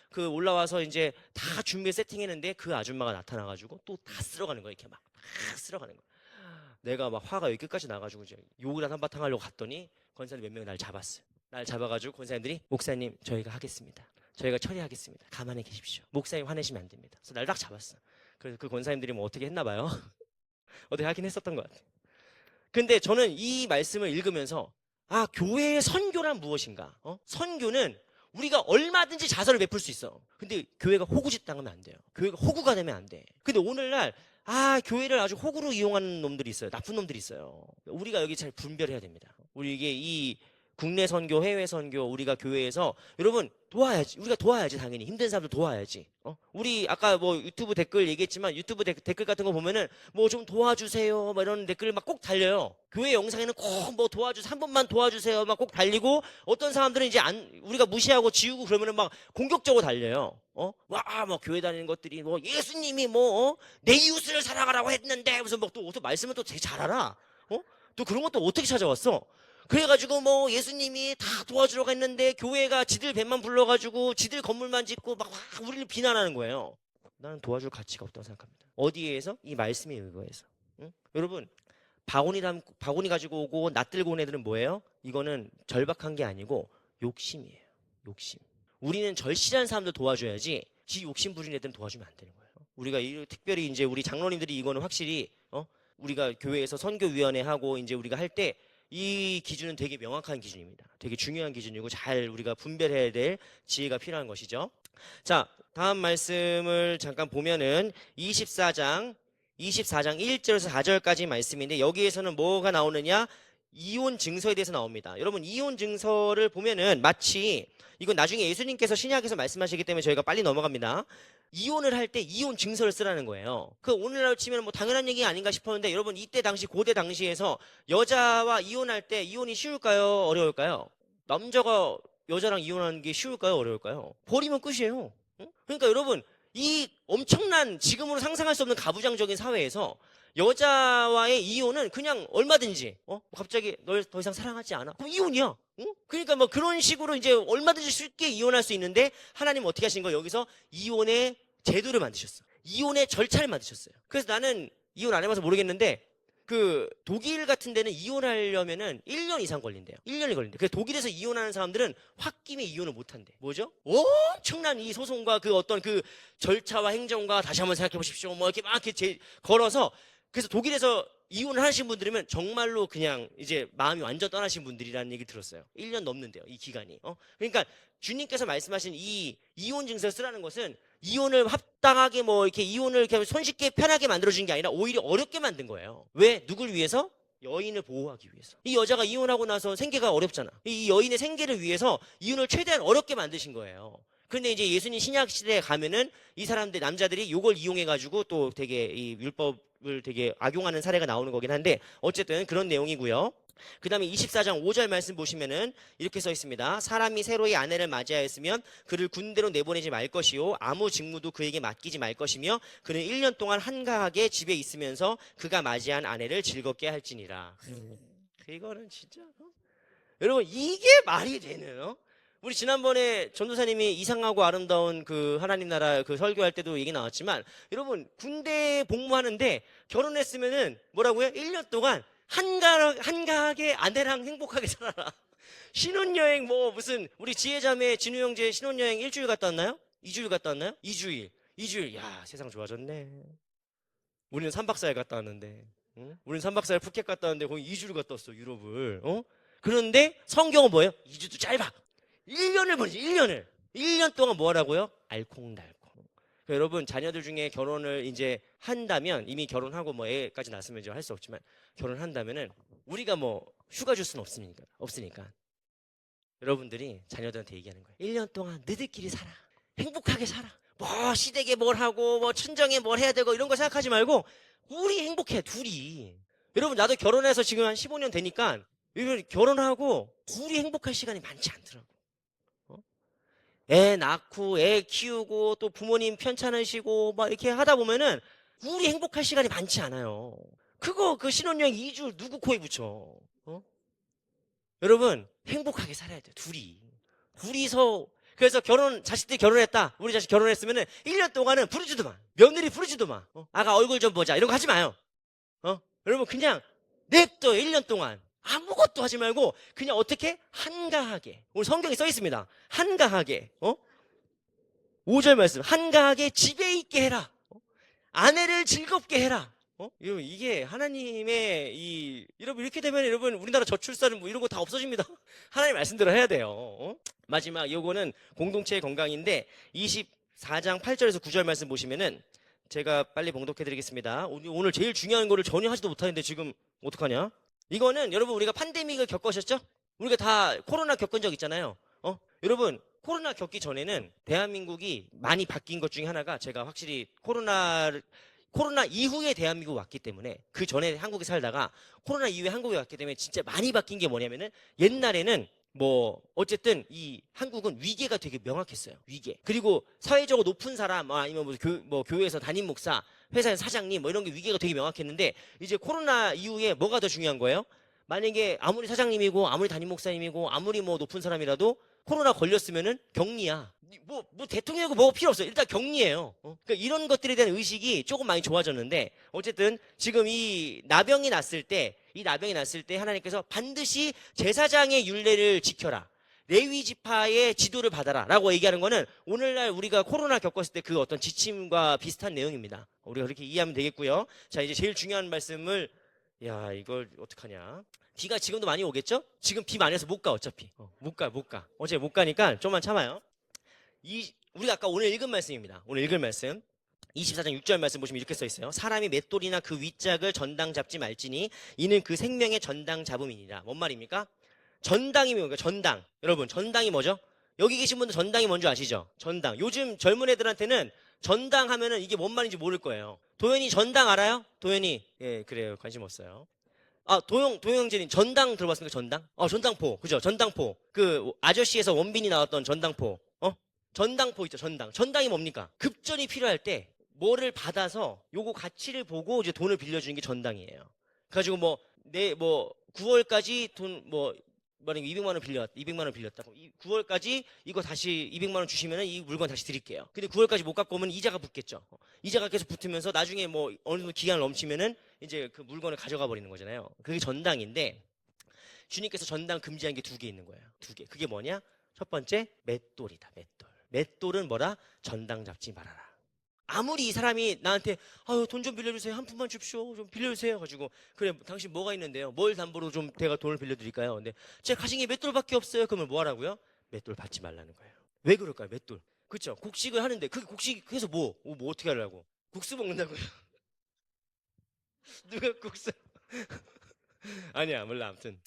그 올라와서 이제 다 준비 세팅했는데 그 아줌마가 나타나가지고 또 다 쓸어가는 거야. 이렇게 막 쓸어가는 거야. 내가 막 화가 여기 끝까지 나가지고 이제 욕을 한바탕 하려고 갔더니 권사님 몇 명이 날 잡았어요. 날 잡아가지고 권사님들이 목사님 저희가 하겠습니다. 저희가 처리하겠습니다. 가만히 계십시오. 목사님 화내시면 안 됩니다. 그래서 날 딱 잡았어. 그래서 그 권사님들이 뭐 어떻게 했나 봐요. 어떻게 하긴 했었던 것 같아요. 근데 저는 이 말씀을 읽으면서 교회의 선교란 무엇인가? 선교는 우리가 얼마든지 자선을 베풀 수 있어. 근데 교회가 호구짓 당하면 안 돼요. 교회가 호구가 되면 안 돼. 근데 오늘날 교회를 아주 호구로 이용하는 놈들이 있어요. 나쁜 놈들이 있어요. 우리가 여기 잘 분별해야 됩니다. 우리 이게 이 국내 선교, 해외 선교 우리가 교회에서 여러분 도와야지. 우리가 도와야지 당연히. 힘든 사람들 도와야지. 우리 아까 뭐 유튜브 댓글 얘기했지만 유튜브 댓글 같은 거 보면은 뭐 좀 도와주세요 막 이런 댓글 막 꼭 달려요. 교회 영상에는 꼭 뭐 도와주세요. 한 번만 도와주세요 막 꼭 달리고 어떤 사람들은 이제 우리가 무시하고 지우고 그러면은 막 공격적으로 달려요. 뭐 교회 다니는 것들이 뭐 예수님이 내 이웃을 사랑하라고 했는데 무슨 또 말씀을 또 되게 잘 알아. 또 그런 것도 어떻게 찾아왔어? 그래가지고 뭐 예수님이 다 도와주러 갔는데 교회가 지들 배만 불러가지고 지들 건물만 짓고 막 우리를 비난하는 거예요. 나는 도와줄 가치가 없다고 생각합니다. 어디에서? 이 말씀에 의거해서. 응? 여러분 바구니 가지고 오고 낫 들고 온 애들은 뭐예요? 이거는 절박한 게 아니고 욕심이에요. 욕심. 우리는 절실한 사람들 도와줘야지 지 욕심 부린 애들은 도와주면 안 되는 거예요. 우리가 특별히 이제 우리 장로님들이 이거는 확실히 우리가 교회에서 선교위원회 하고 이제 우리가 할 때 이 기준은 되게 명확한 기준입니다. 되게 중요한 기준이고 잘 우리가 분별해야 될 지혜가 필요한 것이죠. 자, 다음 말씀을 잠깐 보면은 24장 1절에서 4절까지 말씀인데 여기에서는 뭐가 나오느냐? 이혼 증서에 대해서 나옵니다. 여러분 이혼 증서를 보면은 마치 이건 나중에 예수님께서 신약에서 말씀하시기 때문에 저희가 빨리 넘어갑니다. 이혼을 할 때 이혼 증서를 쓰라는 거예요. 그 오늘날 치면 뭐 당연한 얘기 아닌가 싶었는데 여러분 이때 당시 고대 당시에서 여자와 이혼할 때 이혼이 쉬울까요? 어려울까요? 남자가 여자랑 이혼하는 게 쉬울까요? 어려울까요? 버리면 끝이에요. 그러니까 여러분 이 엄청난 지금으로 상상할 수 없는 가부장적인 사회에서 여자와의 이혼은 그냥 얼마든지 갑자기 널 더 이상 사랑하지 않아? 그럼 이혼이야. 그러니까 뭐 그런 식으로 이제 얼마든지 쉽게 이혼할 수 있는데 하나님 어떻게 하신 거예요? 여기서 이혼의 제도를 만드셨어. 이혼의 절차를 만드셨어요. 그래서 나는 이혼 안 해봐서 모르겠는데 그 독일 같은 데는 이혼하려면은 1년 이상 걸린대요. 1년이 걸린대. 그래서 독일에서 이혼하는 사람들은 홧김에 이혼을 못 한대. 뭐죠? 엄청난 이 소송과 그 어떤 그 절차와 행정과 다시 한번 생각해 보십시오. 뭐 이렇게 막 이렇게 걸어서 그래서 독일에서 이혼을 하신 분들이면 정말로 그냥 이제 마음이 완전 떠나신 분들이라는 얘기 들었어요. 1년 넘는데요, 이 기간이. 그러니까 주님께서 말씀하신 이 이혼 증서를 쓰라는 것은 이혼을 합당하게 뭐 이렇게 이혼을 이렇게 손쉽게 편하게 만들어준 게 아니라 오히려 어렵게 만든 거예요. 왜? 누굴 위해서? 여인을 보호하기 위해서. 이 여자가 이혼하고 나서 생계가 어렵잖아. 이 여인의 생계를 위해서 이혼을 최대한 어렵게 만드신 거예요. 그런데 이제 예수님 신약 시대에 가면은 이 사람들 남자들이 이걸 이용해가지고 또 되게 이 율법을 되게 악용하는 사례가 나오는 거긴 한데 어쨌든 그런 내용이고요. 그 다음에 24장 5절 말씀 보시면은 이렇게 써 있습니다. 사람이 새로이 아내를 맞이하였으면 그를 군대로 내보내지 말 것이요 아무 직무도 그에게 맡기지 말 것이며 그는 1년 동안 한가하게 집에 있으면서 그가 맞이한 아내를 즐겁게 할지니라. 이거는 진짜 여러분 이게 말이 되는 우리 지난번에 전도사님이 이상하고 아름다운 그 하나님 나라 그 설교할 때도 얘기 나왔지만 여러분 군대 복무하는데 결혼했으면은 뭐라고요? 1년 동안 한가하게 아내랑 행복하게 살아라. 신혼여행 뭐 무슨 우리 지혜자매 진우 형제 신혼여행 일주일 갔다 왔나요? 2주일 갔다 왔나요? 2주일. 야 세상 좋아졌네. 우리는 3박 4일 갔다 왔는데 응? 우리는 3박 4일 푸켓 갔다 왔는데 거기 2주를 갔다 왔어 유럽을. 그런데 성경은 뭐예요? 2주도 짧아. 1년을 보내지 1년을. 1년 동안 뭐 하라고요? 알콩달콩. 그러니까 여러분 자녀들 중에 결혼을 이제 한다면 이미 결혼하고 뭐 애까지 낳았으면 이제 할 수 없지만 결혼한다면은 우리가 뭐 휴가 줄 수는 없으니까 여러분들이 자녀들한테 얘기하는 거예요. 1년 동안 너희들끼리 살아. 행복하게 살아. 뭐 시댁에 뭘 하고 뭐 친정에 뭘 해야 되고 이런 거 생각하지 말고 우리 행복해 둘이. 여러분 나도 결혼해서 지금 한 15년 되니까 결혼하고 둘이 행복할 시간이 많지 않더라고. 애 낳고 애 키우고 또 부모님 편찮으시고 막 이렇게 하다 보면은 우리 행복할 시간이 많지 않아요. 그 신혼여행 2주 누구 코에 붙여? 여러분 행복하게 살아야 돼요. 둘이서. 그래서 자식들이 결혼했다. 우리 자식 결혼했으면은 1년 동안은 부르지도 마. 며느리 부르지도 마. 아가 얼굴 좀 보자. 이런 거 하지 마요. 여러분 그냥 냅둬 1년 동안. 아무것도 하지 말고 그냥 어떻게? 한가하게. 오늘 성경에 써 있습니다. 한가하게. 5절 말씀. 한가하게 집에 있게 해라. 아내를 즐겁게 해라. 이게 하나님의 여러분 이렇게 되면 여러분 우리나라 저출산 뭐 이런 거 다 없어집니다. 하나님 말씀대로 해야 돼요. 마지막 요거는 공동체의 건강인데 24장 8절에서 9절 말씀 보시면은 제가 빨리 봉독해 드리겠습니다. 오늘 제일 중요한 거를 전혀 하지도 못하는데 지금 어떡하냐? 이거는 여러분 우리가 팬데믹을 겪으셨죠? 우리가 다 코로나 겪은 적 있잖아요. 여러분 코로나 겪기 전에는 대한민국이 많이 바뀐 것 중에 하나가 제가 확실히 코로나 이후에 대한민국 왔기 때문에 그 전에 한국에 살다가 코로나 이후에 한국에 왔기 때문에 진짜 많이 바뀐 게 뭐냐면은 옛날에는 뭐 어쨌든 이 한국은 위계가 되게 명확했어요. 위계. 그리고 사회적으로 높은 사람 아니면 뭐 교회에서 담임 목사, 회사에서 사장님 뭐 이런 게 위계가 되게 명확했는데 이제 코로나 이후에 뭐가 더 중요한 거예요? 만약에 아무리 사장님이고 아무리 담임 목사님이고 아무리 뭐 높은 사람이라도 코로나 걸렸으면은 격리야. 뭐 대통령이고 뭐가 필요 없어요. 일단 격리예요. 그러니까 이런 것들에 대한 의식이 조금 많이 좋아졌는데 어쨌든 지금 이 나병이 났을 때 하나님께서 반드시 제사장의 율례를 지켜라. 레위 지파의 지도를 받아라 라고 얘기하는 거는 오늘날 우리가 코로나 겪었을 때 그 어떤 지침과 비슷한 내용입니다. 우리가 그렇게 이해하면 되겠고요. 자 이제 제일 중요한 말씀을 이걸 어떡하냐. 비가 지금도 많이 오겠죠? 지금 비 많이 와서 못 가 어차피. 못 가. 어제 못 가니까 좀만 참아요. 우리가 아까 오늘 읽은 말씀입니다. 오늘 읽은 말씀 24장 6절 말씀 보시면 이렇게 써 있어요. 사람이 맷돌이나 그 윗짝을 전당 잡지 말지니 이는 그 생명의 전당 잡음이니라. 뭔 말입니까? 전당이 뭡니까? 전당. 여러분 전당이 뭐죠? 여기 계신 분들 전당이 뭔지 아시죠? 전당. 요즘 젊은 애들한테는 전당 하면은 이게 뭔 말인지 모를 거예요. 도현이 전당 알아요? 도현이 예 그래요. 관심 없어요. 도영 형제님 전당 들어봤습니까? 전당? 전당포 그죠? 전당포 그 아저씨에서 원빈이 나왔던 전당포. 전당포 있죠. 전당이 뭡니까? 급전이 필요할 때 뭐를 받아서 요거 가치를 보고 이제 돈을 빌려주는 게 전당이에요. 그래가지고 9월까지 돈 만약에 200만 원 빌렸다. 9월까지 이거 다시 200만 원 주시면은 이 물건 다시 드릴게요. 근데 9월까지 못 갖고 오면 이자가 붙겠죠. 이자가 계속 붙으면서 나중에 뭐 어느 정도 기간을 넘치면은 이제 그 물건을 가져가 버리는 거잖아요. 그게 전당인데 주님께서 전당 금지한 게 두 개 있는 거예요. 두 개. 그게 뭐냐? 첫 번째, 맷돌이다. 맷돌. 맷돌은 뭐라? 전당 잡지 말아라. 아무리 이 사람이 나한테 아유 돈 좀 빌려주세요. 한 푼만 줍시오. 좀 빌려주세요. 가지고 그래 당신 뭐가 있는데요? 뭘 담보로 좀 제가 돈을 빌려드릴까요? 근데 제가 가진 게 맷돌밖에 없어요. 그러면 뭐 하라고요? 맷돌 받지 말라는 거예요. 왜 그럴까요? 맷돌. 그렇죠? 곡식을 하는데 그 곡식해서 뭐 어떻게 하려고? 국수 먹는다고요? 누가 국수? 아니야 몰라 아무튼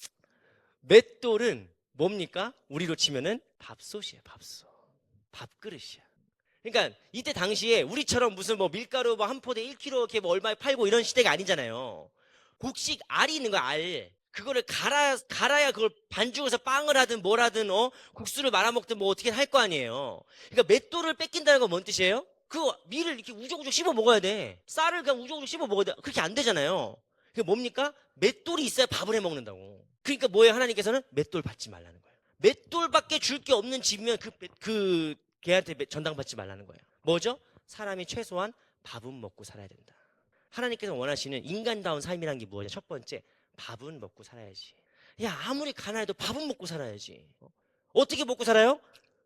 맷돌은 뭡니까? 우리로 치면은 밥솥이에요. 밥솥. 밥그릇이야. 그러니까 이때 당시에 우리처럼 무슨 뭐 밀가루 뭐 한 포대 1kg 이렇게 뭐 얼마에 팔고 이런 시대가 아니잖아요. 곡식 알이 있는 거 알. 그거를 갈아야 그걸 반죽해서 빵을 하든 뭘 하든 국수를 말아 먹든 뭐 어떻게 할 거 아니에요. 그러니까 맷돌을 뺏긴다는 건 뭔 뜻이에요? 그 밀을 이렇게 우족우족 씹어 먹어야 돼. 쌀을 그냥 우족우족 씹어 먹어야 돼. 그렇게 안 되잖아요. 그게 뭡니까? 맷돌이 있어야 밥을 해 먹는다고. 그러니까 뭐예요? 하나님께서는 맷돌 받지 말라는 거예요. 맷돌밖에 줄 게 없는 집이면 그 걔한테 전당 받지 말라는 거예요. 뭐죠? 사람이 최소한 밥은 먹고 살아야 된다. 하나님께서 원하시는 인간다운 삶이란 게 뭐냐? 첫 번째, 밥은 먹고 살아야지. 야, 아무리 가난해도 밥은 먹고 살아야지. 어떻게 먹고 살아요?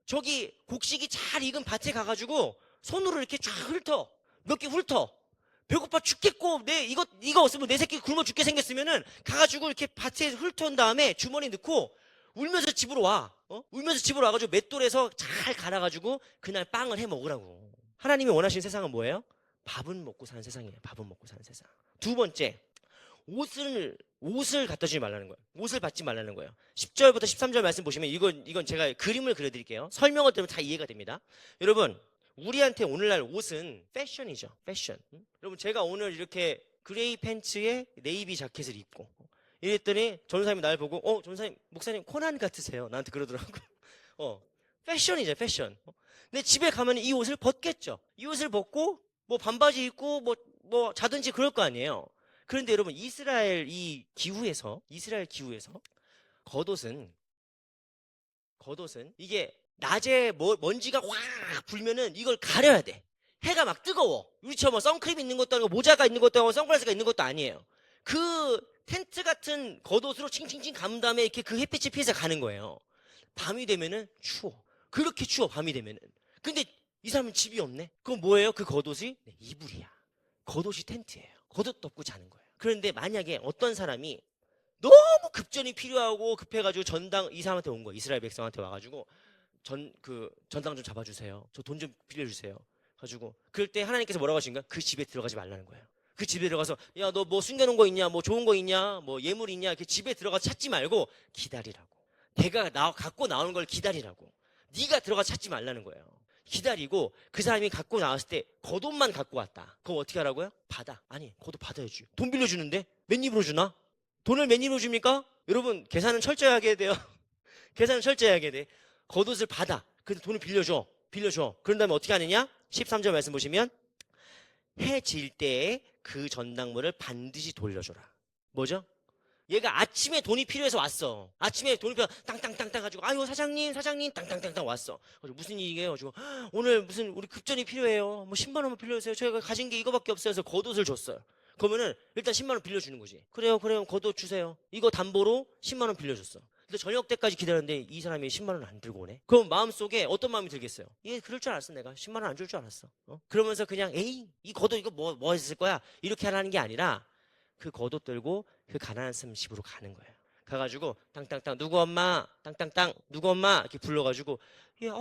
저기 곡식이 잘 익은 밭에 가가지고 손으로 이렇게 쫙 훑어. 몇 개 훑어. 배고파 죽겠고, 이거 없으면 내 새끼 굶어 죽게 생겼으면은 가가지고 이렇게 밭에 훑은 다음에 주머니 넣고 울면서 집으로 와. 울면서 집으로 와가지고 맷돌에서 잘 갈아가지고 그날 빵을 해 먹으라고. 하나님이 원하시는 세상은 뭐예요? 밥은 먹고 사는 세상이에요. 밥은 먹고 사는 세상. 두 번째, 옷을 갖다 주지 말라는 거예요. 옷을 받지 말라는 거예요. 10절부터 13절 말씀 보시면 이건 제가 그림을 그려드릴게요. 설명을 들으면 다 이해가 됩니다. 여러분, 우리한테 오늘날 옷은 패션이죠. 패션. 여러분, 제가 오늘 이렇게 그레이 팬츠에 네이비 자켓을 입고 이랬더니 전사님이 날 보고 전사님 목사님 코난 같으세요. 나한테 그러더라고. 패션이죠. 패션. 근데 집에 가면 이 옷을 벗겠죠. 이 옷을 벗고 뭐 반바지 입고 뭐 자든지 그럴 거 아니에요. 그런데 여러분 이스라엘 기후에서 겉옷은 이게 낮에 먼지가 확 불면은 이걸 가려야 돼. 해가 막 뜨거워. 우리처럼 뭐 선크림 있는 것도 아니고 모자가 있는 것도 아니고 선글라스가 있는 것도 아니에요. 그 텐트 같은 겉옷으로 칭칭칭 감은 다음에 이렇게 그 햇빛을 피해서 가는 거예요. 밤이 되면은 추워. 그렇게 추워 밤이 되면은. 근데 이 사람은 집이 없네. 그럼 뭐예요? 그 겉옷이 이불이야. 겉옷이 텐트예요. 겉옷 덮고 자는 거예요. 그런데 만약에 어떤 사람이 너무 급전이 필요하고 급해가지고 이 사람한테 온 거예요. 이스라엘 백성한테 와가지고 전당 좀 잡아주세요. 저 돈 좀 빌려주세요. 가지고 그럴 때 하나님께서 뭐라고 하신가? 그 집에 들어가지 말라는 거예요. 그 집에 들어가서 야 너 뭐 숨겨놓은 거 있냐? 뭐 좋은 거 있냐? 뭐 예물 있냐? 이렇게 집에 들어가서 찾지 말고 기다리라고. 걔가 갖고 나오는 걸 기다리라고. 네가 들어가서 찾지 말라는 거예요. 기다리고 그 사람이 갖고 나왔을 때 겉옷만 갖고 왔다. 그럼 어떻게 하라고요? 받아. 아니 겉옷 받아야지. 돈 빌려주는데 맨 입으로 주나? 돈을 맨 입으로 줍니까? 여러분 계산은 철저히 하게 돼요. 계산은 철저히 하게 돼. 겉옷을 받아. 그래서 돈을 빌려줘. 그런 다음에 어떻게 하느냐? 13절 말씀 보시면 해 질 때에 그 전당물을 반드시 돌려줘라. 뭐죠? 얘가 아침에 돈이 필요해서 왔어. 아침에 돈이 필요해서 땅땅땅땅 가지고 아유 사장님 땅땅땅땅 왔어. 무슨 일이게요? 가지고 오늘 무슨 우리 급전이 필요해요. 뭐 10만 원만 빌려주세요. 저희가 가진 게 이거밖에 없어요. 그래서 겉옷을 줬어요. 그러면은 일단 10만 원 빌려주는 거지. 그래요 겉옷 주세요. 이거 담보로 10만 원 빌려줬어. 근데 저녁 때까지 기다렸는데 이 사람이 10만 원 안 들고 오네. 그럼 마음속에 어떤 마음이 들겠어요? 얘 그럴 줄 알았어. 내가 10만 원 안 줄 줄 알았어. 그러면서 그냥 에이 이 겉옷 이거 뭐 했을 거야? 이렇게 하라는 게 아니라 그 겉옷 들고 그 가난한 사람 집으로 가는 거예요. 가가지고 땅땅땅 누구 엄마 땅땅땅 누구 엄마 이렇게 불러가지고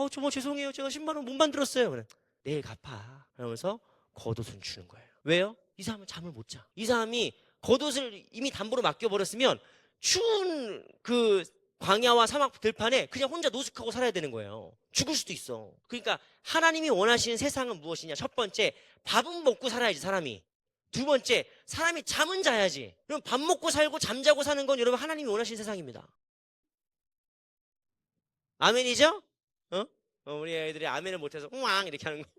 정말 죄송해요. 제가 10만 원 못 만들었어요. 그래. 내일 갚아. 그러면서 겉옷은 주는 거예요. 왜요? 이 사람은 잠을 못 자. 이 사람이 겉옷을 이미 담보로 맡겨버렸으면 추운 그 광야와 사막 들판에 그냥 혼자 노숙하고 살아야 되는 거예요. 죽을 수도 있어. 그러니까 하나님이 원하시는 세상은 무엇이냐? 첫 번째, 밥은 먹고 살아야지 사람이. 두 번째, 사람이 잠은 자야지. 그럼 밥 먹고 살고 잠자고 사는 건 여러분 하나님이 원하시는 세상입니다. 아멘이죠? 우리 애들이 아멘을 못해서 우왕 이렇게 하는 거.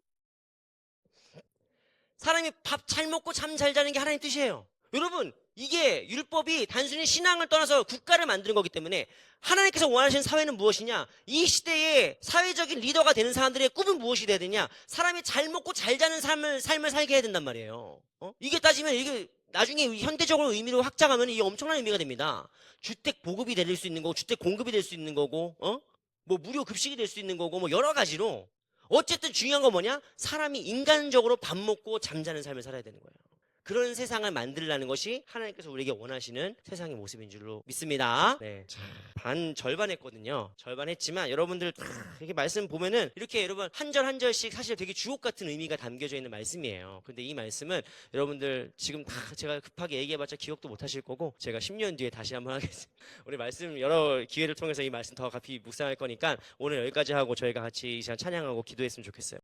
사람이 밥 잘 먹고 잠 잘 자는 게 하나님 뜻이에요. 여러분, 이게 율법이 단순히 신앙을 떠나서 국가를 만드는 거기 때문에 하나님께서 원하시는 사회는 무엇이냐? 이 시대의 사회적인 리더가 되는 사람들의 꿈은 무엇이 돼야 되냐? 사람이 잘 먹고 잘 자는 삶을 살게 해야 된단 말이에요. 이게 따지면 이게 나중에 현대적으로 의미로 확장하면 이게 엄청난 의미가 됩니다. 주택 보급이 될 수 있는 거고, 주택 공급이 될 수 있는 거고, 뭐 무료 급식이 될 수 있는 거고, 뭐 여러 가지로. 어쨌든 중요한 건 뭐냐? 사람이 인간적으로 밥 먹고 잠자는 삶을 살아야 되는 거예요. 그런 세상을 만들라는 것이 하나님께서 우리에게 원하시는 세상의 모습인 줄로 믿습니다. 네. 반 절반 했거든요. 절반 했지만 여러분들 이렇게 말씀 보면은 이렇게 여러분 한 절 한 절씩 사실 되게 주옥 같은 의미가 담겨져 있는 말씀이에요. 근데 이 말씀은 여러분들 지금 다 제가 급하게 얘기해봤자 기억도 못 하실 거고 제가 10년 뒤에 다시 한번 하겠습니다. 우리 말씀 여러 기회를 통해서 이 말씀 더 깊이 묵상할 거니까 오늘 여기까지 하고 저희가 같이 이 시간 찬양하고 기도했으면 좋겠어요.